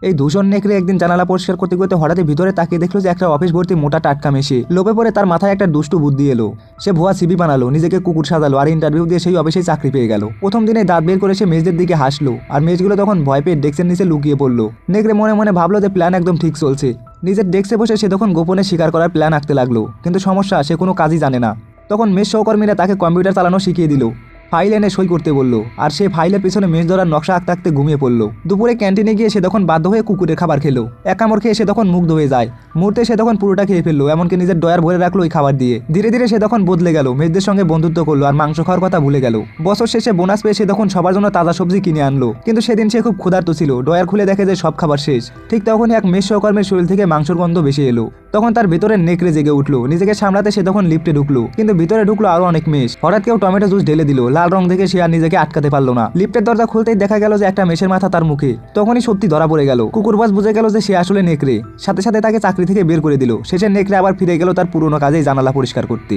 এই দূষণ নেকড়ে একদিন জানালা পরিষ্কার করতে করতে হঠাৎই ভিতরে তাকিয়ে দেখলো যে একটা অফিস ভর্তি মোটা টাটকা মেশে। লোভে পড়ে তার মাথায় একটা দুষ্টু বুদ্ধি এলো। সে ভুয়া সিবি বানালো, নিজেকে কুকুর সাজালো আর ইন্টারভিউ দিয়ে সেই অফিসে চাকরি পেয়ে গেল। প্রথম দিনে দাঁত বের করে সে মেজদের দিকে হাসলো আর মেজগুলো তখন ভয় পেয়ে ডেস্কের নিচে লুকিয়ে পড়লো। নেকড়ে মনে মনে ভাবলো যে প্ল্যান একদম ঠিক চলছে। নিজের ডেস্কে বসে সে তখন গোপনে শিকার করার প্ল্যান আঁকতে লাগলো, কিন্তু সমস্যা সে কোনো কাজই জানে না। তখন মেজ সহকর্মীরা তাকে কম্পিউটার চালানো শিখিয়ে দিল, ফাইল এনে সই করতে বললো আর সে ফাইলের পিছনে মেজ ধরার নকশা আঁকতে আঁকতে ঘুমিয়ে পড়লো। দুপুরে ক্যান্টিনে গিয়ে সে তখন বাধ্য হয়ে কুকুরের খাবার খেলো। এক কামড় খেয়ে সে তখন মুগ্ধ হয়ে যায়। মুহূর্তে সে তখন পুরোটা খেয়ে ফেললো, এমনকি নিজের ডয়ার ভরে রাখলো ওই খাবার দিয়ে। ধীরে ধীরে সে তখন বদলে গেল, মেজদের সঙ্গে বন্ধুত্ব করলো আর মাংস খাওয়ার কথা ভুলে গেল। বছর শেষে বোনাস পেয়ে সে তখন সবার জন্য তাজা সবজি কিনে আনলো, কিন্তু সেদিন সে খুব ক্ষুধার্ত ছিল। ডয়ার খুলে দেখে যে সব খাবার শেষ। ঠিক তখনই এক মেজ সহকর্মীর শরীর থেকে মাংসর গন্ধ ভেসে এলো। তখন তার ভেতরে নেকড়ে জেগে উঠলো। নিজেকে সামলাতে সে তখন লিফটে ঢুকলো, কিন্তু ভিতরে ঢুকলো আরো অনেক মেষ। হঠাৎ কেউ টমেটো জুস ঢেলে দিল। লাল রং দেখে সে আর নিজেকে আটকাতে পারলো না। লিফটের দরজা খুলতেই দেখা গেল যে একটা মেষের মাথা তার মুখে। তখনই সত্যি ধরা পড়ে গেল। কুকুর বস বুঝে গেল যে সে আসলে নেকড়ে। সাথে সাথে তাকে চাকরি থেকে বের করে দিল। শেষে নেকড়ে আবার ফিরে গেল তার পুরোনো কাজেই জানালা পরিষ্কার করতে।